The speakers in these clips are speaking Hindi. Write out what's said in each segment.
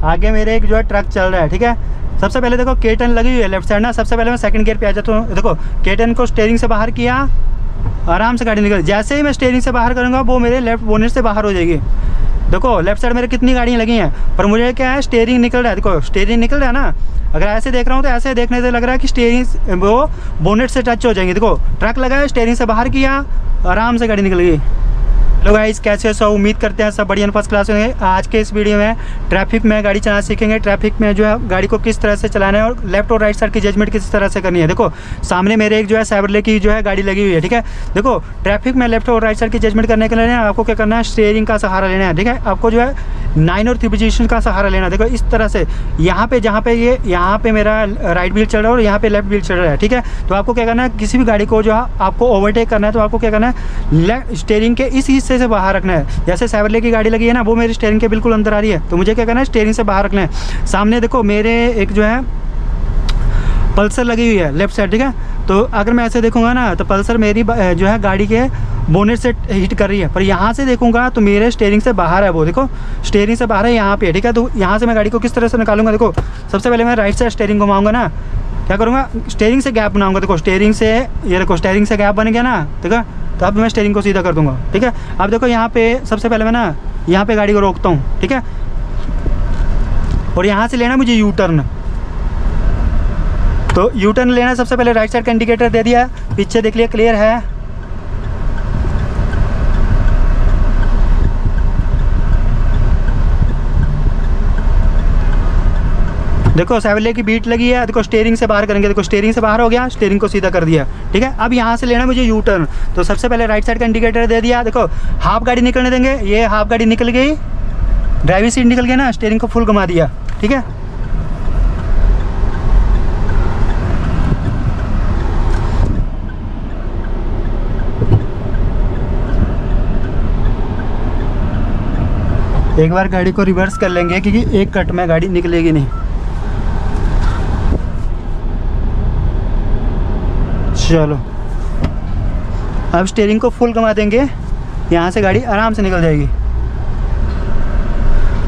आगे मेरे एक जो है ट्रक चल रहा है, ठीक है। सबसे पहले देखो K10 लगी हुई है लेफ्ट साइड ना। सबसे पहले मैं सेकंड गियर पे आ जाता हूँ। देखो K10 को स्टीयरिंग से बाहर किया, आराम से गाड़ी निकल। जैसे ही मैं स्टीयरिंग से बाहर करूँगा वो मेरे लेफ्ट बोनेट से बाहर हो जाएगी। देखो लेफ्ट साइड मेरे कितनी गाड़ियाँ लगी हैं, पर मुझे क्या है, स्टीयरिंग निकल रहा है। देखो स्टीयरिंग निकल रहा है ना। अगर ऐसे देख रहा हूँ तो ऐसे देखने से लग रहा है कि स्टीयरिंग वो बोनेट से टच हो जाएंगे। देखो ट्रक लगा है, स्टीयरिंग से बाहर किया, आराम से गाड़ी निकल गई। हेलो गाइस, कैसे हो सब? उम्मीद करते हैं सब बढ़िया फर्स्ट क्लास होंगे। आज के इस वीडियो में ट्रैफिक में गाड़ी चलाना सीखेंगे। ट्रैफिक में जो है गाड़ी को किस तरह से चलाना है और लेफ्ट और राइट साइड की जजमेंट किस तरह से करनी है। देखो सामने मेरे एक जो है साइबरले की जो है गाड़ी लगी हुई है, ठीक है। देखो ट्रैफिक में लेफ्ट और राइट साइड की जजमेंट करने के लिए आपको क्या करना है, स्टीयरिंग का सहारा लेना है, ठीक है। आपको जो है 9 और 3 पोजीशन का सहारा लेना है। देखो इस तरह से यहाँ पे, जहाँ पे ये यहाँ पे मेरा राइट व्हील चल रहा है और यहाँ पे लेफ्ट व्हील चल रहा है, ठीक है। तो आपको क्या करना है, किसी भी गाड़ी को जो है आपको ओवरटेक करना है तो आपको क्या करना है, स्टीयरिंग के इस हिस्से से बाहर रखना है। जैसे साइबरले की गाड़ी लगी है ना, वो मेरी स्टीयरिंग के बिल्कुल अंदर आ रही है, तो मुझे क्या करना है, स्टीयरिंग से बाहर रखना है। सामने देखो मेरे एक जो है पल्सर लगी हुई है लेफ्ट साइड, ठीक है। तो अगर मैं ऐसे देखूंगा ना तो पल्सर मेरी जो है गाड़ी के बोनेट से हिट कर रही है, पर यहाँ से देखूंगा तो मेरे स्टीयरिंग से बाहर है। वो देखो स्टीयरिंग से बाहर है यहाँ पे, ठीक है। तो यहाँ से मैं गाड़ी को किस तरह से निकालूंगा, देखो सबसे पहले मैं राइट साइड स्टीयरिंग घुमाऊंगा ना, क्या करूँगा, स्टीयरिंग से गैप बनाऊंगा। देखो स्टीयरिंग से, ये देखो स्टीयरिंग से गैप बन गया ना, ठीक है। तो अब मैं स्टीयरिंग को सीधा कर दूंगा, ठीक है। अब देखो यहाँ पे सबसे पहले मैं ना यहाँ पे गाड़ी को रोकता हूँ, ठीक है। और यहाँ से लेना मुझे यू टर्न। तो यू टर्न लेना, सबसे पहले राइट साइड का इंडिकेटर दे दिया, पीछे देख लिया क्लियर है। देखो साइबरले की बीट लगी है। देखो स्टीयरिंग से बाहर करेंगे, देखो स्टीयरिंग से बाहर हो गया, स्टीयरिंग को सीधा कर दिया, ठीक है। अब यहाँ से लेना मुझे यू टर्न। तो सबसे पहले राइट साइड का इंडिकेटर दे दिया। देखो हाफ गाड़ी निकलने देंगे, ये हाफ गाड़ी निकल गई, ड्राइविंग सीट निकल गया ना, स्टीयरिंग को फुल घुमा दिया, ठीक है। एक बार गाड़ी को रिवर्स कर लेंगे क्योंकि एक कट में गाड़ी निकलेगी नहीं। चलो अब स्टीयरिंग को फुल घुमा देंगे, यहाँ से गाड़ी आराम से निकल जाएगी।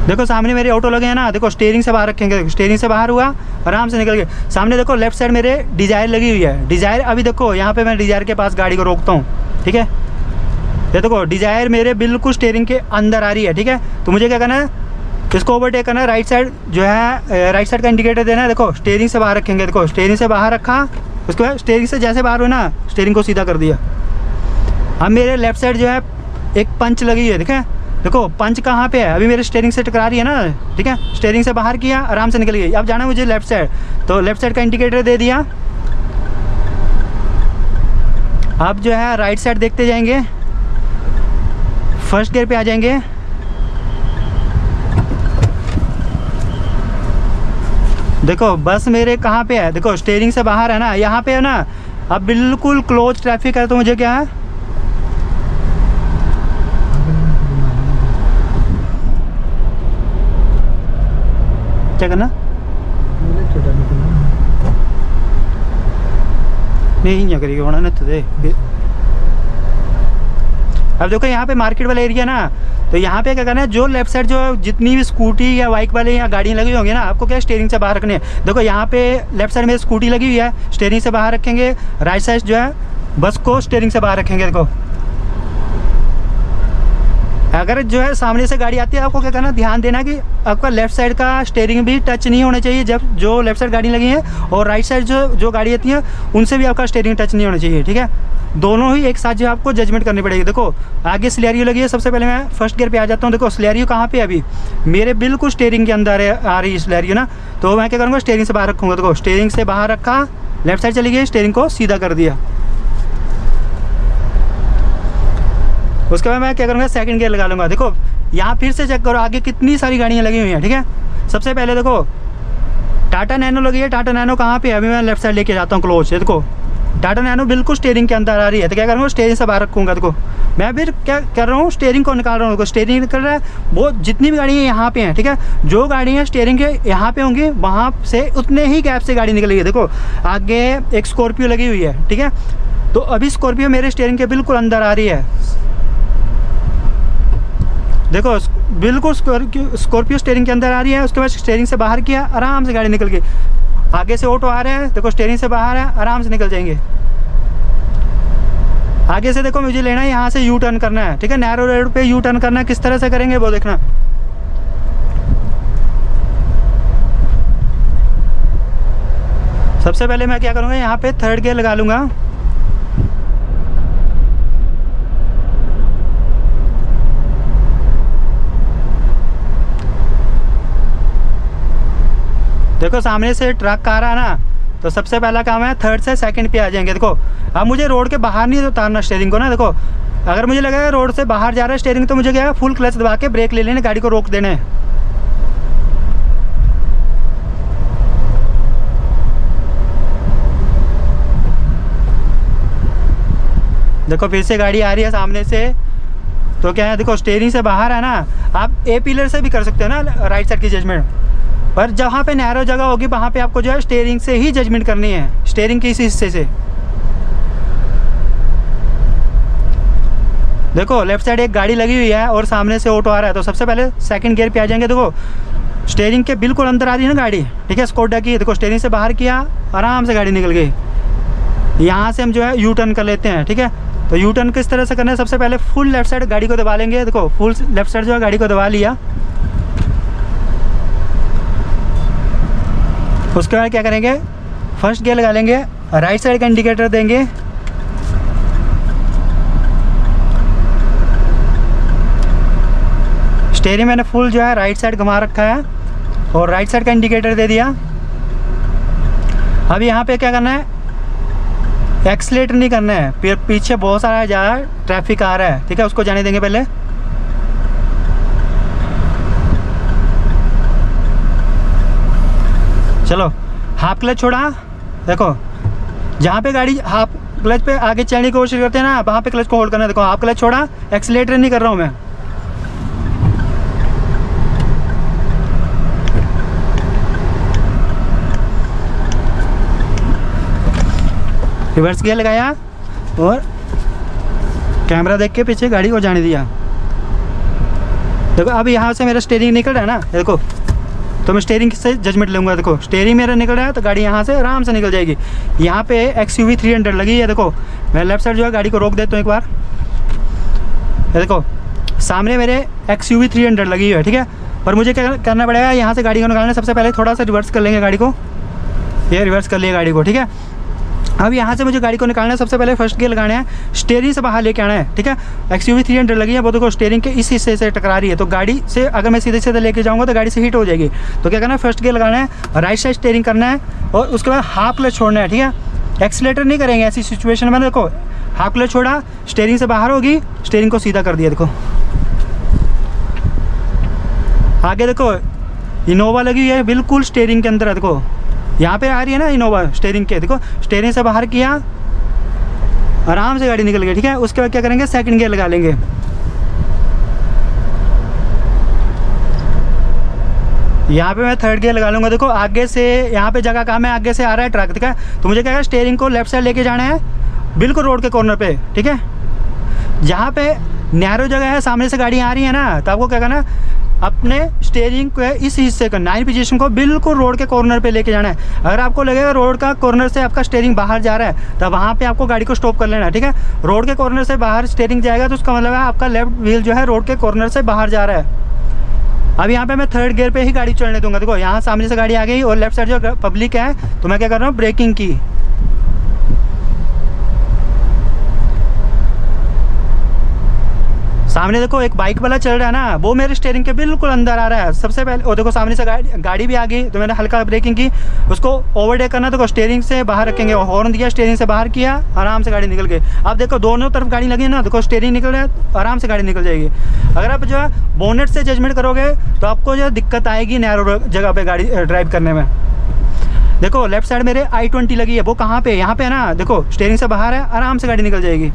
देखो सामने मेरे ऑटो लगे हैं ना, देखो स्टीयरिंग से बाहर रखेंगे, स्टीयरिंग से बाहर हुआ, आराम से निकल गए। सामने देखो लेफ्ट साइड मेरे डिज़ायर लगी हुई है, डिज़ायर। अभी देखो यहाँ पे मैं डिज़ायर के पास गाड़ी को रोकता हूँ, ठीक है। ये देखो डिज़ायर मेरे बिल्कुल स्टीयरिंग के अंदर आ रही है, ठीक है। तो मुझे क्या करना है, इसको ओवरटेक करना है। राइट साइड जो है, राइट साइड का इंडिकेटर देना है। देखो स्टीयरिंग से बाहर रखेंगे, देखो स्टीयरिंग से बाहर रखा, उसके बाद स्टीयरिंग से जैसे बाहर हो ना, स्टीयरिंग को सीधा कर दिया। अब मेरे लेफ्ट साइड जो है एक पंच लगी है, ठीक है। देखो पंच कहाँ पे है, अभी मेरे स्टीयरिंग से टकरा रही है ना, ठीक है। स्टीयरिंग से बाहर किया, आराम से निकल गई। अब जाना मुझे लेफ्ट साइड, तो लेफ्ट साइड का इंडिकेटर दे दिया। अब जो है राइट साइड देखते जाएंगे, फर्स्ट गियर पे आ जाएंगे। देखो बस मेरे कहाँ पे है, देखो स्टीयरिंग से बाहर है ना, यहाँ पे है ना। अब बिल्कुल क्लोज ट्रैफिक है, तो मुझे क्या है, क्या करना, नहीं करेगी होना ना। तो अब देखो यहाँ पे मार्केट वाला एरिया ना, तो यहाँ पे क्या करना है, जो लेफ्ट साइड जो जितनी भी स्कूटी या बाइक वाले या गाड़ियाँ लगी होंगी ना, आपको क्या स्टीयरिंग से बाहर रखने हैं। देखो यहाँ पे लेफ्ट साइड में स्कूटी लगी हुई है, स्टीयरिंग से बाहर रखेंगे। राइट साइड जो है बस को स्टीयरिंग से बाहर रखेंगे। देखो अगर जो है सामने से गाड़ी आती है, आपको क्या करना, ध्यान देना कि आपका लेफ्ट साइड का स्टीयरिंग भी टच नहीं होना चाहिए जब जो लेफ्ट साइड गाड़ी लगी है, और राइट साइड जो गाड़ी आती है उनसे भी आपका स्टीयरिंग टच नहीं होना चाहिए, ठीक है। दोनों ही एक साथ जो आपको जजमेंट करनी पड़ेगी। देखो आगे स्लेरियो लगी है, सबसे पहले मैं फर्स्ट गियर पे आ जाता हूँ। देखो स्लेरियो कहाँ पे है, अभी मेरे बिल्कुल स्टीयरिंग के अंदर आ रही है स्लेरियो ना। तो मैं क्या करूँगा, स्टीयरिंग से बाहर रखूँगा। देखो स्टीयरिंग से बाहर रखा, लेफ्ट साइड चली गई, स्टीयरिंग को सीधा कर दिया। उसके बाद मैं क्या करूँगा, सेकंड गियर लगा लूँगा। देखो यहाँ फिर से चेक करो, आगे कितनी सारी गाड़ियाँ लगी हुई हैं, ठीक है। सबसे पहले देखो टाटा नैनो लगी है, टाटा नैनो कहाँ पे है, अभी मैं लेफ्ट साइड लेके जाता हूँ क्लोज। देखो टाटा नैनो बिल्कुल स्टीयरिंग के अंदर आ रही है, तो क्या करूँगा, स्टीयरिंग से बाहर रखूँगा। देखो मैं फिर क्या कर रहा हूँ, स्टीयरिंग को निकाल रहा हूँ। देखो स्टीयरिंग निकल रहा है, वो जितनी भी गाड़ियाँ यहाँ पे हैं, ठीक है। जो गाड़ियाँ स्टीयरिंग के यहाँ पे होंगी, वहाँ से उतने ही गैप से गाड़ी निकलेगी। देखो आगे एक स्कॉर्पियो लगी हुई है, ठीक है। तो अभी स्कॉर्पियो मेरे स्टीयरिंग के बिल्कुल अंदर आ रही है। देखो बिल्कुल स्कॉर्पियो स्टीयरिंग के अंदर आ रही है, उसके बाद स्टीयरिंग से बाहर किया, आराम से गाड़ी निकल गई। आगे से ऑटो आ रहा है, देखो स्टीयरिंग से बाहर है, आराम से निकल जाएंगे। आगे से देखो मुझे लेना है यहाँ से यू टर्न करना है, ठीक है, नैरो रोड पे यू टर्न करना है, किस तरह से करेंगे वो देखना। सबसे पहले मैं क्या करूँगा, यहाँ पे थर्ड गियर लगा लूँगा। देखो सामने से ट्रक आ रहा है ना, तो सबसे पहला काम है थर्ड से सेकंड पे आ जाएंगे। देखो अब मुझे रोड के बाहर नहीं उतारना स्टीयरिंग को ना। देखो अगर मुझे लगा रोड से बाहर जा रहा है स्टीयरिंग, तो मुझे क्या है फुल क्लच दबा के ब्रेक ले लेने, गाड़ी को रोक देना है। देखो फिर से गाड़ी आ रही है सामने से, तो क्या है देखो स्टीयरिंग से बाहर है ना। आप ए पिलर से भी कर सकते हो ना राइट साइड की जजमेंट, पर जहाँ पे नैरो जगह होगी वहाँ पे आपको जो है स्टीयरिंग से ही जजमेंट करनी है, स्टीयरिंग के इस हिस्से से। देखो लेफ्ट साइड एक गाड़ी लगी हुई है और सामने से ऑटो आ रहा है, तो सबसे पहले सेकंड गियर पे आ जाएंगे। देखो स्टीयरिंग के बिल्कुल अंदर आ रही है ना गाड़ी, ठीक है, स्कोडा की। देखो स्टीयरिंग से बाहर किया, आराम से गाड़ी निकल गई। यहाँ से हम जो है यू टर्न कर लेते हैं, ठीक है। तो यू टर्न किस तरह से करना है, सबसे पहले फुल लेफ्ट साइड गाड़ी को दबा लेंगे। देखो फुल लेफ्ट साइड जो है गाड़ी को दबा लिया। उसके बाद क्या करेंगे, फर्स्ट गियर लगा लेंगे, राइट साइड का इंडिकेटर देंगे। स्टीयरिंग मैंने फुल जो है राइट साइड घुमा रखा है और राइट साइड का इंडिकेटर दे दिया। अब यहाँ पे क्या करना है, एक्सीलेटर नहीं करना है, फिर पीछे बहुत सारा ज़्यादा ट्रैफिक आ रहा है, ठीक है, उसको जाने देंगे पहले। चलो हाफ क्लच छोड़ा। देखो जहाँ पे गाड़ी हाफ क्लच पे आगे चलने की कोशिश करते हैं ना, वहाँ पे क्लच को होल्ड करना है। देखो हाफ क्लच छोड़ा, एक्सीलेटर नहीं कर रहा हूँ मैं। रिवर्स गियर लगाया और कैमरा देख के पीछे गाड़ी को जाने दिया। देखो अब यहाँ से मेरा स्टीयरिंग निकल रहा है ना, देखो, तो मैं स्टीयरिंग से जजमेंट लूँगा। देखो स्टीयरिंग मेरा निकल रहा है तो गाड़ी यहाँ से आराम से निकल जाएगी। यहाँ पे XUV 300 लगी है। देखो मैं लेफ्ट साइड जो है गाड़ी को रोक देता हूँ एक बार। ये देखो सामने मेरे XUV 300 लगी हुई है, ठीक है, पर मुझे क्या करना पड़ेगा, यहाँ से गाड़ी को निकालना। सबसे पहले थोड़ा सा रिवर्स कर लेंगे गाड़ी को, ये रिवर्स कर लिया गाड़ी को, ठीक है। अब यहाँ से मुझे गाड़ी को निकालना है। सबसे पहले फर्स्ट गियर लगाना है, स्टीयरिंग से बाहर लेके आना है, ठीक है। XUV 300 लगी है, वो देखो स्टीयरिंग के इस हिस्से से टकरा रही है, तो गाड़ी से अगर मैं सीधे सीधे लेके जाऊँगा तो गाड़ी से हिट हो जाएगी। तो क्या करना है, फर्स्ट गियर लगाना है, राइट साइड स्टीयरिंग करना है और उसके बाद हाफ क्लच छोड़ना है, ठीक है। एक्सीलेटर नहीं करेंगे ऐसी सिचुएशन में। देखो हाफ क्लच छोड़ा, स्टीयरिंग से बाहर होगी, स्टीयरिंग को सीधा कर दिया। देखो आगे देखो इनोवा लगी हुई है बिल्कुल स्टीयरिंग के अंदर है। देखो यहाँ पे आ रही है ना इनोवा स्टीयरिंग के, देखो स्टीयरिंग से बाहर किया, आराम से गाड़ी निकल गई, ठीक है। उसके बाद क्या करेंगे, सेकंड गियर लगा लेंगे। यहाँ पे मैं थर्ड गियर लगा लूँगा। देखो आगे से यहाँ पे जगह कहाँ है, आगे से आ रहा है ट्रक, ठीक है, तो मुझे क्या है, स्टीयरिंग को लेफ्ट साइड लेके जाना है, बिल्कुल रोड के कॉर्नर पे, ठीक है। जहाँ पे नैरो जगह है, सामने से गाड़ी आ रही है ना, तो आपको क्या करना है, अपने स्टीयरिंग को इस हिस्से का 9 पोजीशन को बिल्कुल रोड के कॉर्नर पे लेके जाना है। अगर आपको लगेगा रोड का कॉर्नर से आपका स्टीयरिंग बाहर जा रहा है, तो वहाँ पे आपको गाड़ी को स्टॉप कर लेना है, ठीक है। रोड के कॉर्नर से बाहर स्टीयरिंग जाएगा तो उसका मतलब है आपका लेफ्ट व्हील जो है रोड के कॉर्नर से बाहर जा रहा है। अब यहाँ पे मैं थर्ड गियर पे ही गाड़ी चढ़ने दूंगा। देखो यहाँ सामने से गाड़ी आ गई और लेफ्ट साइड जो पब्लिक है, तो मैं क्या कर रहा हूँ, ब्रेकिंग की। सामने देखो एक बाइक वाला चल रहा है ना, वो मेरे स्टीयरिंग के बिल्कुल अंदर आ रहा है। सबसे पहले और देखो सामने से गाड़ी भी आ गई, तो मैंने हल्का ब्रेकिंग की, उसको ओवरटेक करना। देखो स्टीयरिंग से बाहर रखेंगे, हॉर्न दिया, स्टीयरिंग से बाहर किया, आराम से गाड़ी निकल गई। अब देखो दोनों तरफ गाड़ी लगी है ना, देखो स्टीयरिंग निकल रहा है, आराम से गाड़ी निकल जाएगी। अगर आप जो है बोनेट से जजमेंट करोगे तो आपको जो है दिक्कत आएगी नैरो जगह पर गाड़ी ड्राइव करने में। देखो लेफ्ट साइड मेरे i20 लगी है, वो कहाँ पे, यहाँ पे है ना, देखो स्टीयरिंग से बाहर है, आराम से गाड़ी निकल जाएगी।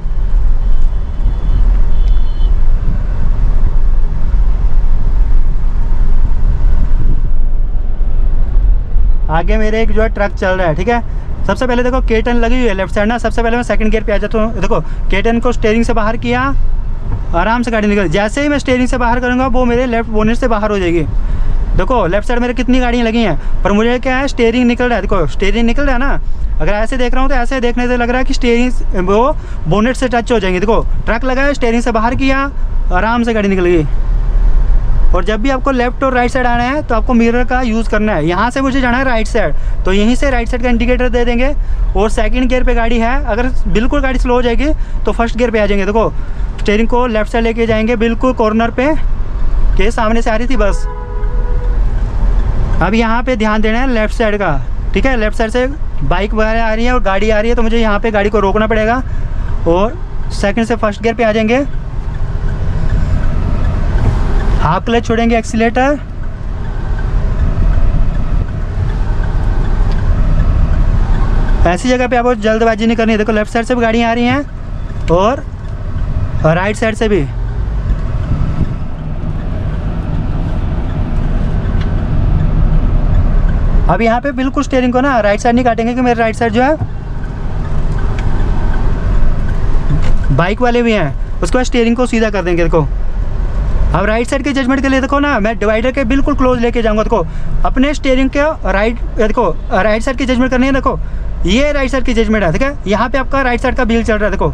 आगे मेरे एक जो है ट्रक चल रहा है, ठीक है। सबसे पहले देखो K10 लगी हुई है लेफ्ट साइड ना, सबसे पहले मैं सेकंड गियर पे आ जाता हूँ। देखो K10 को स्टीयरिंग से बाहर किया, आराम से गाड़ी निकल, जैसे ही मैं स्टीयरिंग से बाहर करूँगा वो मेरे लेफ्ट बोनेट से बाहर हो जाएगी। देखो लेफ्ट साइड मेरे कितनी गाड़ियाँ लगी हैं, पर मुझे क्या है स्टीयरिंग निकल रहा है। देखो स्टीयरिंग निकल रहा है ना, अगर ऐसे देख रहा हूँ तो ऐसे देखने से लग रहा है कि स्टीयरिंग वो बोनेट से टच हो जाएंगे। देखो ट्रक लगा है, स्टीयरिंग से बाहर किया, आराम से गाड़ी निकल गई। और जब भी आपको लेफ्ट और राइट साइड आना है तो आपको मिरर का यूज़ करना है। यहाँ से मुझे जाना है राइट साइड, तो यहीं से राइट साइड का इंडिकेटर दे देंगे। और सेकंड गियर पे गाड़ी है, अगर बिल्कुल गाड़ी स्लो हो जाएगी तो फर्स्ट गियर पे आ जाएंगे। देखो स्टीयरिंग को लेफ्ट साइड लेके जाएंगे बिल्कुल कॉर्नर पे के सामने से आ रही थी बस। अब यहाँ पे ध्यान देना है लेफ्ट साइड का, ठीक है। लेफ्ट साइड से बाइक वगैरह आ रही है और गाड़ी आ रही है, तो मुझे यहाँ पे गाड़ी को रोकना पड़ेगा और सेकंड से फर्स्ट गियर पे आ जाएंगे। हाफ क्लच छोड़ेंगे, एक्सीलेटर, ऐसी जगह पे आपको जल्दबाजी नहीं करनी है। देखो लेफ्ट साइड से भी गाड़ियाँ आ रही हैं और राइट साइड से भी। अब यहाँ पे बिल्कुल स्टीयरिंग को ना राइट साइड नहीं काटेंगे, कि मेरे राइट साइड जो है बाइक वाले भी हैं, उसके बाद स्टीयरिंग को सीधा कर देंगे। देखो अब राइट साइड के जजमेंट के लिए देखो ना, मैं डिवाइडर के बिल्कुल क्लोज लेके जाऊंगा। देखो अपने स्टीयरिंग के राइट, देखो राइट साइड की जजमेंट करनी है। देखो ये राइट साइड की जजमेंट है, ठीक है। यहाँ पे आपका राइट साइड का व्हील चल रहा है। देखो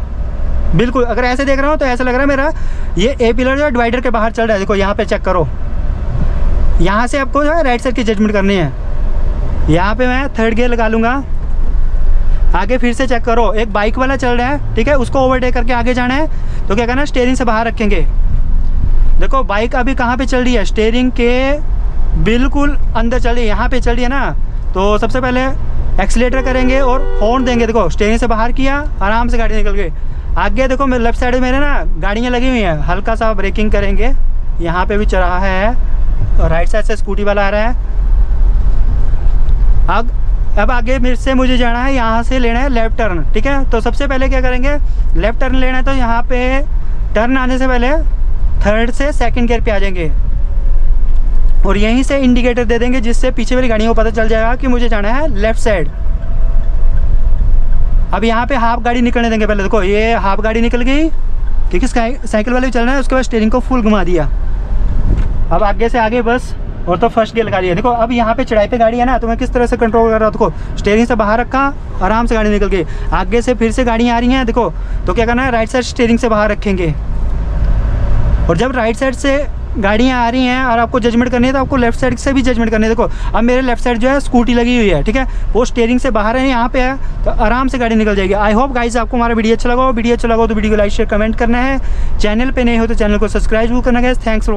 बिल्कुल अगर ऐसे देख रहा हूँ तो ऐसा लग रहा है मेरा ये ए पिलर जो है डिवाइडर के बाहर चल रहा है। देखो यहाँ पे चेक करो, यहाँ से आपको जो है राइट साइड की जजमेंट करनी है। यहाँ पे मैं थर्ड गियर लगा लूँगा, आगे फिर से चेक करो, एक बाइक वाला चल रहा है, ठीक है, उसको ओवरटेक करके आगे जाना है। तो क्या करना है, स्टीयरिंग से बाहर रखेंगे। देखो बाइक अभी कहाँ पे चल रही है, स्टीयरिंग के बिल्कुल अंदर चल रही है, यहाँ पे चल रही है ना। तो सबसे पहले एक्सीलेटर करेंगे और हॉर्न देंगे। देखो स्टीयरिंग से बाहर किया, आराम से गाड़ी निकल गई। आगे देखो मेरे लेफ्ट साइड में मेरे ना गाड़ियाँ लगी हुई हैं, हल्का सा ब्रेकिंग करेंगे। यहाँ पे भी चौराहा है और राइट साइड से स्कूटी वाला आ रहा है। अब आगे मेरे से मुझे जाना है, यहाँ से लेना है लेफ़्ट टर्न, ठीक है। तो सबसे पहले क्या करेंगे, लेफ़्ट टर्न लेना है, तो यहाँ पे टर्न आने से पहले थर्ड से सेकंड गियर पे आ जाएंगे और यहीं से इंडिकेटर दे देंगे, जिससे पीछे वाली गाड़ियों को पता चल जाएगा कि मुझे जाना है लेफ़्ट साइड। अब यहाँ पे हाफ गाड़ी निकलने देंगे पहले। देखो ये हाफ गाड़ी निकल गई, क्योंकि साइकिल वाले भी चल रहे हैं। उसके बाद स्टीयरिंग को फुल घुमा दिया। अब आगे से आगे बस, और तो फर्स्ट गियर लगा लिया। देखो अब यहाँ पे चढ़ाई पे गाड़ी है ना, तो मैं किस तरह से कंट्रोल कर रहा हूँ। देखो स्टीयरिंग से बाहर रखा, आराम से गाड़ी निकल गई। आगे से फिर से गाड़ियाँ आ रही हैं, देखो तो क्या करना है, राइट साइड स्टीयरिंग से बाहर रखेंगे। और जब राइट साइड से गाड़ियाँ आ रही हैं और आपको जजमेंट करनी है, तो आपको लेफ्ट साइड से भी जजमेंट करनी है। देखो अब मेरे लेफ्ट साइड जो है स्कूटी लगी हुई है, ठीक है, वो स्टीयरिंग से बाहर है, यहाँ पे है, तो आराम से गाड़ी निकल जाएगी। आई होप गाइस आपको हमारा वीडियो अच्छा लगा हो। वीडियो अच्छा लगा हो तो वीडियो को लाइक शेयर कमेंट करना है। चैनल पे नहीं हो तो चैनल को सब्सक्राइब भी करना है। Thanks for